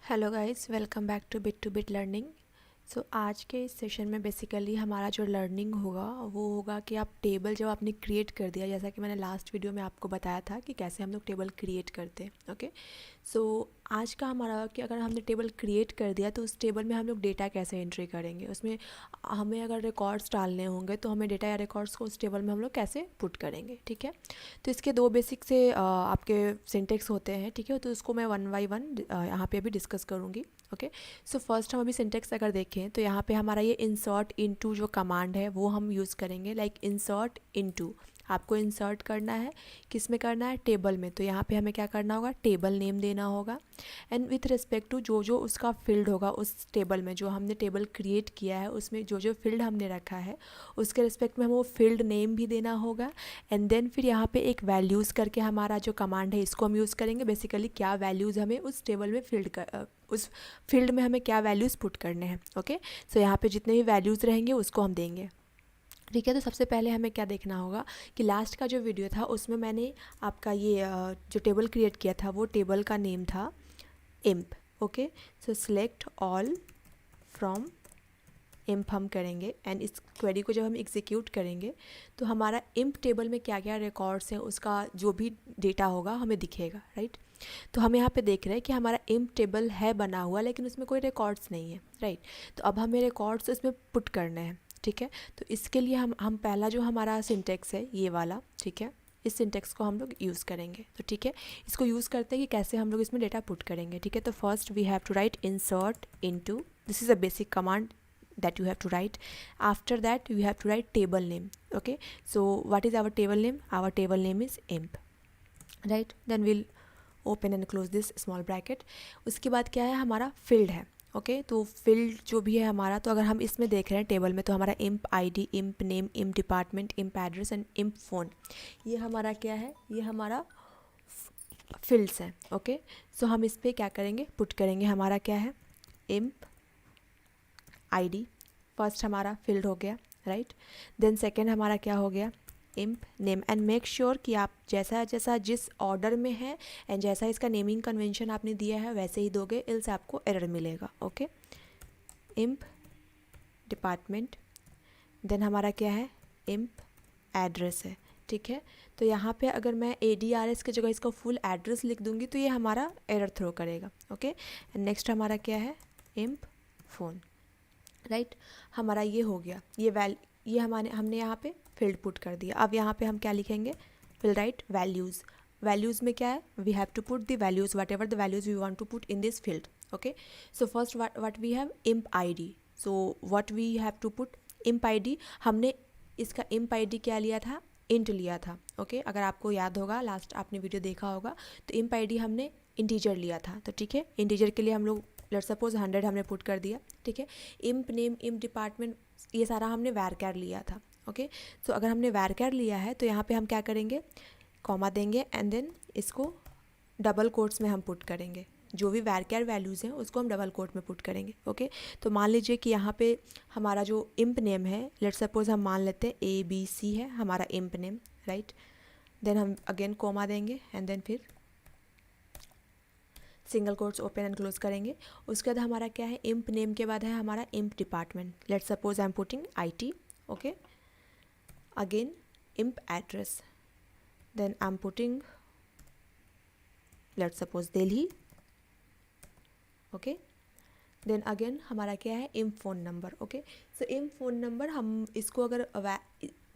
Hello guys, welcome back to bit learning. So आज के इस सेशन में बेसिकली हमारा जो लर्निंग होगा वो होगा कि आप टेबल जब आपने क्रिएट कर दिया, जैसा कि मैंने लास्ट वीडियो में आपको बताया था कि कैसे हम लोग टेबल क्रिएट करते हैं। ओके, सो आज का हमारा कि अगर हमने टेबल क्रिएट कर दिया तो उस टेबल में हम लोग डेटा कैसे एंट्री करेंगे, उसमें हमें अगर रिकॉर्ड्स डालने होंगे तो हमें डेटा या रिकॉर्ड्स को उस टेबल में हम लोग कैसे पुट करेंगे। ठीक है, तो इसके दो बेसिक से आपके सिंटेक्स होते हैं। ठीक है, तो उसको मैं वन बाई वन यहाँ पे अभी डिस्कस करूँगी। ओके, सो फर्स्ट हम अभी सिंटेक्स अगर देखें तो यहाँ पे हमारा ये इंसर्ट इनटू जो कमांड है वो हम यूज़ करेंगे। लाइक इंसर्ट इनटू, आपको इंसर्ट करना है, किस में करना है, टेबल में। तो यहाँ पे हमें क्या करना होगा, टेबल नेम देना होगा एंड विथ रिस्पेक्ट टू जो जो उसका फील्ड होगा उस टेबल में, जो हमने टेबल क्रिएट किया है उसमें जो जो फील्ड हमने रखा है उसके रिस्पेक्ट में हमें वो फील्ड नेम भी देना होगा। एंड देन फिर यहाँ पे एक वैल्यूज़ करके हमारा जो कमांड है इसको हम यूज़ करेंगे। बेसिकली क्या वैल्यूज़ हमें उस टेबल में उस फील्ड में हमें क्या वैल्यूज़ पुट करने हैं। ओके, सो यहाँ पे जितने भी वैल्यूज़ रहेंगे उसको हम देंगे। ठीक है, तो सबसे पहले हमें क्या देखना होगा कि लास्ट का जो वीडियो था उसमें मैंने आपका ये जो टेबल क्रिएट किया था वो टेबल का नेम था imp. Okay, so select all from imp हम करेंगे एंड इस क्वेरी को जब हम एग्जीक्यूट करेंगे तो हमारा इम्प टेबल में क्या क्या रिकॉर्ड्स हैं उसका जो भी डेटा होगा हमें दिखेगा। राइट, तो हम यहाँ पे देख रहे हैं कि हमारा इम्प टेबल है बना हुआ लेकिन उसमें कोई रिकॉर्ड्स नहीं है। राइट, तो अब हमें रिकॉर्ड्स उसमें पुट करने हैं। ठीक है, तो इसके लिए हम पहला जो हमारा सिंटेक्स है ये वाला, ठीक है, इस सिंटेक्स को हम लोग यूज़ करेंगे। तो ठीक है, इसको यूज़ करते हैं कि कैसे हम लोग इसमें डेटा पुट करेंगे। ठीक है, तो first we have to write insert into, this is a basic command that you have to write. After that you have to write table name. Okay, so what is our table name? Our table name is imp. Right, then we'll open and close this small bracket. उसके बाद क्या है, हमारा field है। Okay, तो field जो भी है हमारा, तो अगर हम इसमें देख रहे हैं टेबल में तो हमारा imp ID, imp name, imp department, imp address and imp phone, ये हमारा क्या है, ये हमारा फील्ड्स हैं। ओके, सो हम इस पर क्या करेंगे, पुट करेंगे। हमारा क्या है, इम्प आईडी फर्स्ट हमारा फील्ड हो गया। राइट, देन सेकेंड हमारा क्या हो गया, imp name. And make sure कि आप जैसा जैसा जिस ऑर्डर में है एंड जैसा इसका नेमिंग कन्वेंशन आपने दिया है वैसे ही दोगे, इल्स आपको एरर मिलेगा। ओके, इम्प डिपार्टमेंट, देन हमारा क्या है, इम्प एड्रेस है। ठीक है, तो यहाँ पे अगर मैं ADRS की जगह इसका फुल एड्रेस लिख दूंगी तो ये हमारा एरर थ्रो करेगा। ओके, एंड नेक्स्ट हमारा क्या है, इम्प फ़ोन। राइट, हमारा ये हो गया, ये हमने यहाँ पे फील्ड पुट कर दिया। अब यहाँ पे हम क्या लिखेंगे, विल राइट वैल्यूज़। वैल्यूज़ में क्या है, we have to put the values whatever the values we want to put in this field. Okay, so first what we have, emp ID. So what we have to put, emp ID. हमने इसका imp ID क्या लिया था, int लिया था। Okay, अगर आपको याद होगा, लास्ट आपने वीडियो देखा होगा, तो इम्प आईडी हमने इंटीजर लिया था। तो ठीक है, इंटीजर के लिए हम लोग लेट्स सपोज 100 हमने पुट कर दिया। ठीक है, इम्प नेम, इम्प डिपार्टमेंट, ये सारा हमने वैरकैर लिया था। ओके, सो अगर हमने वैरकैर लिया है तो यहाँ पे हम क्या करेंगे, कॉमा देंगे एंड देन इसको डबल कोट्स में हम पुट करेंगे। जो भी वैरकैर वैल्यूज़ हैं उसको हम डबल कोट में पुट करेंगे। ओके, तो मान लीजिए कि यहाँ पे हमारा जो इम्प नेम है, लेट्स सपोज हम मान लेते हैं ABC है हमारा इम्प नेम। राइट, देन हम अगेन कॉमा देंगे एंड देन फिर single quotes open and close करेंगे। उसके बाद हमारा क्या है, इम्प नेम के बाद है हमारा emp department. Let's suppose I am putting IT। Okay, again emp address, then I am putting let's suppose Delhi. Okay, then again हमारा क्या है, emp phone number. Okay, so emp phone number, हम इसको अगर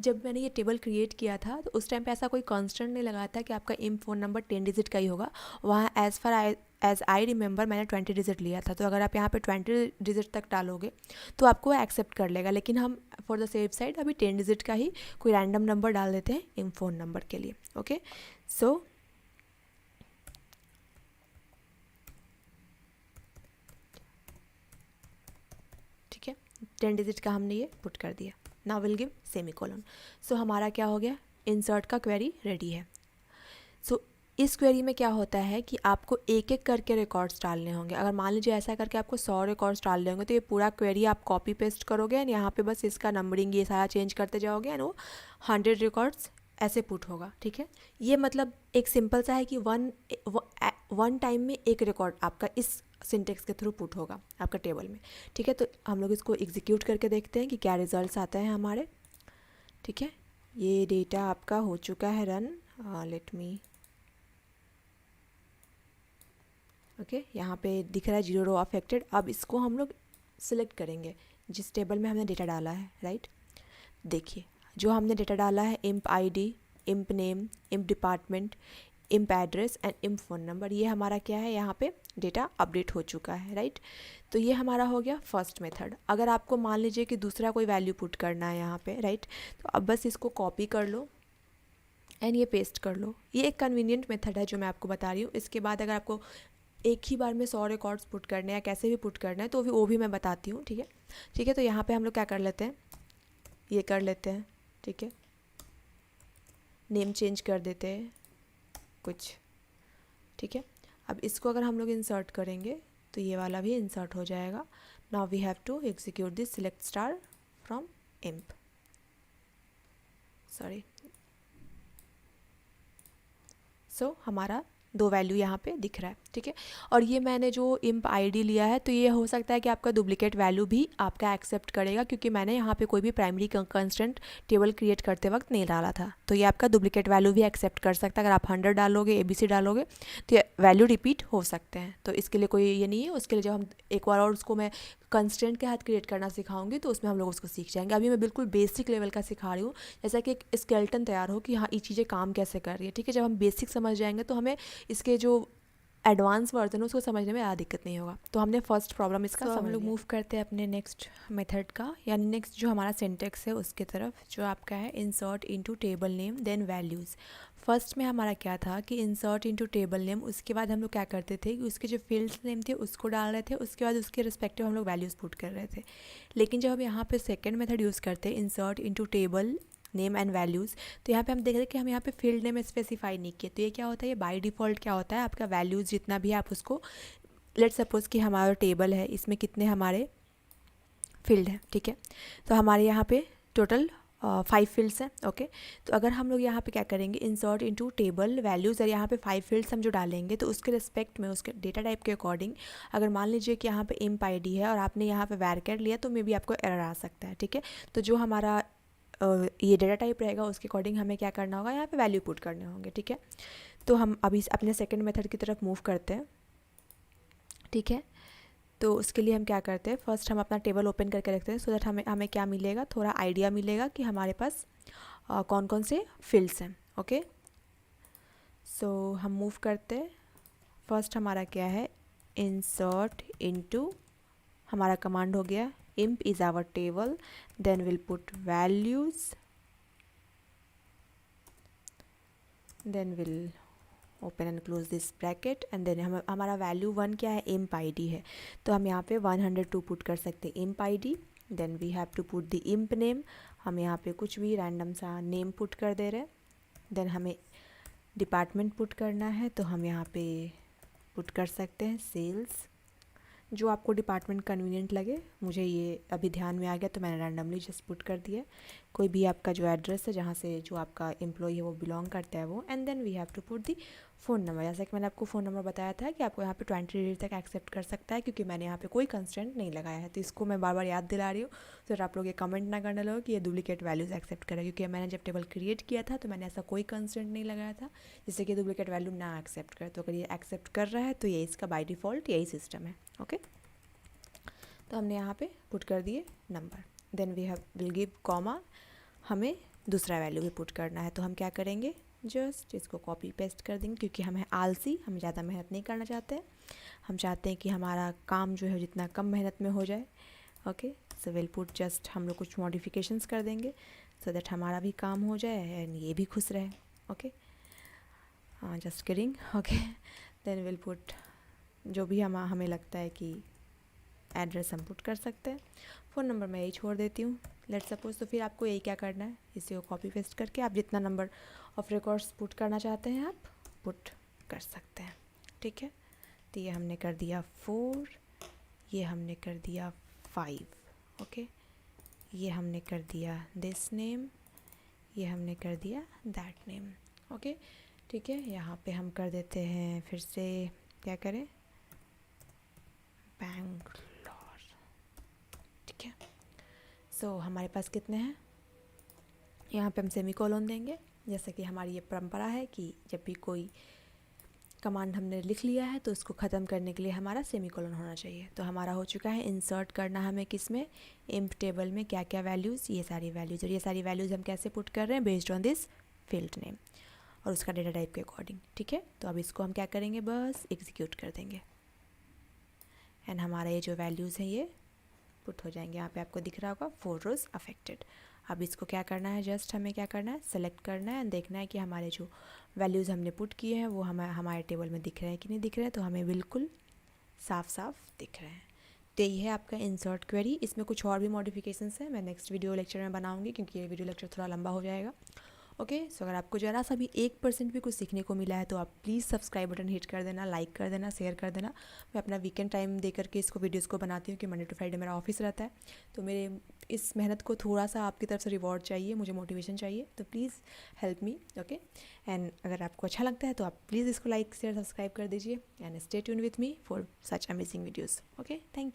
जब मैंने ये टेबल क्रिएट किया था तो उस टाइम पे ऐसा कोई कांस्टेंट नहीं लगाया था कि आपका इम्प फ़ोन नंबर 10 डिजिट का ही होगा। वहाँ एज़ आई रिमेंबर मैंने 20 डिजिट लिया था। तो अगर आप यहाँ पे 20 डिजिट तक डालोगे तो आपको एक्सेप्ट कर लेगा, लेकिन हम फॉर द सेफ साइड अभी 10 डिजिट का ही कोई रैंडम नंबर डाल देते हैं इम्प फ़ोन नंबर के लिए। ओके, सो ठीक है, 10 डिजिट का हमने ये पुट कर दिया। Now will give semicolon. So हमारा क्या हो गया, इंसर्ट का क्वेरी रेडी है। सो इस क्वेरी में क्या होता है कि आपको एक एक करके रिकॉर्ड्स डालने होंगे। अगर मान लीजिए ऐसा करके आपको 100 रिकॉर्ड्स डालने होंगे तो ये पूरा क्वेरी आप कॉपी पेस्ट करोगे एंड यहाँ पे बस इसका नंबरिंग ये सारा चेंज करते जाओगे एंड वो 100 रिकॉर्ड्स ऐसे पुट होगा, ठीक है। ये मतलब एक सिंपल सा है कि वन टाइम में एक रिकॉर्ड आपका इस सिंटेक्स के थ्रू पुट होगा आपका टेबल में, ठीक है। तो हम लोग इसको एग्जीक्यूट करके देखते हैं कि क्या रिजल्ट्स आते हैं हमारे, ठीक है। ये डेटा आपका हो चुका है रन, लेट मी, ओके, यहाँ पे दिख रहा है 0 रो अफेक्टेड। अब इसको हम लोग सिलेक्ट करेंगे जिस टेबल में हमने डेटा डाला है, राइट। देखिए जो हमने डेटा डाला है imp ID, imp name, imp department, imp address and imp phone number, ये हमारा क्या है, यहाँ पे डेटा अपडेट हो चुका है, राइट। तो ये हमारा हो गया फर्स्ट मेथड। अगर आपको मान लीजिए कि दूसरा कोई वैल्यू पुट करना है यहाँ पे, राइट, तो अब बस इसको कॉपी कर लो एंड ये पेस्ट कर लो। ये एक कन्वीनियंट मेथड है जो मैं आपको बता रही हूँ। इसके बाद अगर आपको एक ही बार में 100 रिकॉर्ड्स पुट करने हैं या कैसे भी पुट करना है तो वो भी मैं बताती हूँ, ठीक है। ठीक है, तो यहाँ पे हम लोग क्या कर लेते हैं, ये कर लेते हैं, ठीक है, नेम चेंज कर देते हैं कुछ, ठीक है। अब इसको अगर हम लोग इंसर्ट करेंगे तो ये वाला भी इंसर्ट हो जाएगा। Now we have to execute this select star from emp, sorry. So हमारा 2 वैल्यू यहाँ पे दिख रहा है, ठीक है। और ये मैंने जो इम्प आईडी लिया है तो ये हो सकता है कि आपका डुप्लीकेट वैल्यू भी आपका एक्सेप्ट करेगा, क्योंकि मैंने यहाँ पे कोई भी प्राइमरी कंस्ट्रेंट टेबल क्रिएट करते वक्त नहीं डाला था, तो ये आपका डुप्लीकेट वैल्यू भी एक्सेप्ट कर सकता है। अगर आप 100 डालोगे, ABC डालोगे तो ये वैल्यू रिपीट हो सकते हैं, तो इसके लिए कोई ये नहीं है। उसके लिए जब हम एक बार और उसको मैं कंस्ट्रेंट के हाथ क्रिएट करना सिखाऊंगी तो उसमें हम लोग उसको सीख जाएंगे। अभी मैं बिल्कुल बेसिक लेवल का सिखा रही हूँ, जैसा कि एक स्केलेटन तैयार हो कि हाँ ये चीज़ें काम कैसे कर रही है, ठीक है। जब हम बेसिक समझ जाएंगे तो हमें इसके जो एडवांस वर्जन है उसको समझने में ज़्यादा दिक्कत नहीं होगा। तो हमने फर्स्ट प्रॉब्लम इसका समझ लिया। हम लोग मूव करते हैं अपने नेक्स्ट मेथड का, यानी नेक्स्ट जो हमारा सिंटेक्स है उसके तरफ, जो आपका है insert into table name then values. First में हमारा क्या था कि इंसर्ट इनटू टेबल नेम, उसके बाद हम लोग क्या करते थे कि उसके जो फील्ड्स नेम थे उसको डाल रहे थे, उसके बाद उसके रिस्पेक्टिव हम लोग वैल्यूज़ पुट कर रहे थे। लेकिन जब हम यहाँ पे सेकंड मेथड यूज़ करते हैं insert into table name and values, तो यहाँ पे हम देख रहे हैं कि हम यहाँ पे फील्ड नेम स्पेसिफाई नहीं किए। तो ये क्या होता है, ये बाय डिफ़ॉल्ट क्या होता है, आपका वैल्यूज़ जितना भी है आप उसको, लेट्स सपोज कि हमारा टेबल है, इसमें कितने हमारे फील्ड हैं, ठीक है। तो हमारे यहाँ पे टोटल 5 फील्ड्स हैं, ओके। तो अगर हम लोग यहाँ पे क्या करेंगे, इंसर्ट इनटू टेबल वैल्यूज़, और यहाँ पे 5 फील्ड्स हम जो डालेंगे तो उसके रिस्पेक्ट में उसके डेटा टाइप के अकॉर्डिंग, अगर मान लीजिए कि यहाँ पे इम्प आईडी है और आपने यहाँ पे वैरकैट लिया तो मे बी आपको एरर आ सकता है, ठीक है। तो जो हमारा ये डेटा टाइप रहेगा उसके अकॉर्डिंग हमें क्या करना होगा, यहाँ पे वैल्यू पुट करने होंगे, ठीक है। तो हम अभी अपने सेकंड मेथड की तरफ मूव करते हैं, ठीक है। तो उसके लिए हम क्या करते हैं, फर्स्ट हम अपना टेबल ओपन करके रखते हैं, सो दैट हमें क्या मिलेगा, थोड़ा आइडिया मिलेगा कि हमारे पास कौन कौन से फील्ड्स हैं, ओके। सो हम मूव करते हैं, फर्स्ट हमारा क्या है, इंसर्ट इनटू, हमारा कमांड हो गया imp is our table, then we'll put values, then we'll open and close this bracket, and then हमारा वैल्यू 1 क्या है, imp id है, तो हम यहाँ पे 102 पुट कर सकते हैं imp id, then we have to put the imp name, हम यहाँ पे कुछ भी रैंडम सा नेम पुट कर दे रहे हैं, then हमें डिपार्टमेंट पुट करना है तो हम यहाँ पे पुट कर सकते हैं सेल्स, जो आपको डिपार्टमेंट कन्वीनियंट लगे। मुझे ये अभी ध्यान में आ गया तो मैंने रैंडमली जस्ट पुट कर दिया, कोई भी आपका जो एड्रेस है जहाँ से जो आपका एम्प्लॉय है वो बिलोंग करता है वो, and then we have to put the phone number. जैसा कि मैंने आपको फ़ोन नंबर बताया था कि आपको यहाँ पे 20 डेज तक एक्सेप्ट कर सकता है, क्योंकि मैंने यहाँ पे कोई कंस्ट्रेंट नहीं लगाया है। तो इसको मैं बार बार याद दिला रही हूँ तो आप लोग ये कमेंट ना करने लगो कि ये डुप्लीकेट वैल्यूज़ एक्सेप्ट करें, क्योंकि मैंने जब टेबल क्रिएट किया था तो मैंने ऐसा कोई कंस्ट्रेंट नहीं लगाया था जिससे कि डुप्लीकेट वैल्यू ना एक्सेप्ट करे। तो अगर ये एक्सेप्ट कर रहा है तो ये इसका बाई डिफ़ॉल्ट यही सिस्टम है, ओके। तो हमने यहाँ पे पुट कर दिए number, then we will give comma, हमें दूसरा वैल्यू भी पुट करना है। तो हम क्या करेंगे, जस्ट इसको कॉपी पेस्ट कर देंगे, क्योंकि हम हैं आलसी, हम ज़्यादा मेहनत नहीं करना चाहते हैं। हम चाहते हैं कि हमारा काम जो है जितना कम मेहनत में हो जाए, okay. So will put just, हम लोग कुछ मॉडिफिकेशंस कर देंगे सो दैट हमारा भी काम हो जाए एंड ये भी खुश रहे, okay. Just kidding, okay. Then will put जो भी हमें लगता है कि एड्रेस हम पुट कर सकते हैं। फ़ोन नंबर मैं यही छोड़ देती हूँ, लेट्स सपोज। तो फिर आपको यही क्या करना है, इसी को कॉपी पेस्ट करके आप जितना नंबर ऑफ रिकॉर्ड्स पुट करना चाहते हैं आप पुट कर सकते हैं, ठीक है। तो ये हमने कर दिया 4, ये हमने कर दिया 5, ओके। ये हमने कर दिया दिस नेम, ये हमने कर दिया दैट नेम। ओके, ठीक है। यहाँ पे हम कर देते हैं फिर से, क्या करें, बैंगलोर। ठीक है। सो हमारे पास कितने हैं, यहाँ पे हम सेमीकोलन देंगे। जैसे कि हमारी ये परंपरा है कि जब भी कोई कमांड हमने लिख लिया है तो उसको ख़त्म करने के लिए हमारा सेमीकोलन होना चाहिए। तो हमारा हो चुका है। इंसर्ट करना हमें किस में, इंप टेबल में क्या क्या वैल्यूज़, ये सारी वैल्यूज़। और ये सारी वैल्यूज़ हम कैसे पुट कर रहे हैं, based on this field name और उसका डेटा टाइप के अकॉर्डिंग। ठीक है। तो अब इसको हम क्या करेंगे, बस एग्जीक्यूट कर देंगे एंड हमारा ये जो वैल्यूज़ हैं ये पुट हो जाएंगे। यहाँ पे आपको दिख रहा होगा 4 रोज अफेक्टेड। अब इसको क्या करना है, जस्ट हमें क्या करना है, सेलेक्ट करना है एंड देखना है कि हमारे जो वैल्यूज़ हमने पुट किए हैं वो हमारे टेबल में दिख रहे हैं कि नहीं दिख रहे हैं। तो हमें बिल्कुल साफ साफ दिख रहे हैं। तो यही है आपका इंसर्ट क्वेरी। इसमें कुछ और भी मॉडिफिकेशंस हैं, मैं नेक्स्ट वीडियो लेक्चर में बनाऊंगी क्योंकि ये वीडियो लेक्चर थोड़ा लंबा हो जाएगा। ओके, सो अगर आपको ज़रा सा भी 1% भी कुछ सीखने को मिला है तो आप प्लीज़ सब्सक्राइब बटन हिट कर देना, लाइक कर देना, शेयर कर देना। मैं अपना वीकेंड टाइम दे करके इसको वीडियोज़ को बनाती हूँ कि मंडे टू फ्राइडे मेरा ऑफिस रहता है। तो मेरे इस मेहनत को थोड़ा सा आपकी तरफ से रिवॉर्ड चाहिए, मुझे मोटिवेशन चाहिए। तो please help me. Okay, and अगर आपको अच्छा लगता है तो आप प्लीज़ इसको लाइक शेयर सब्सक्राइब कर दीजिए and stay tune with me for such amazing videos. Okay, thank you.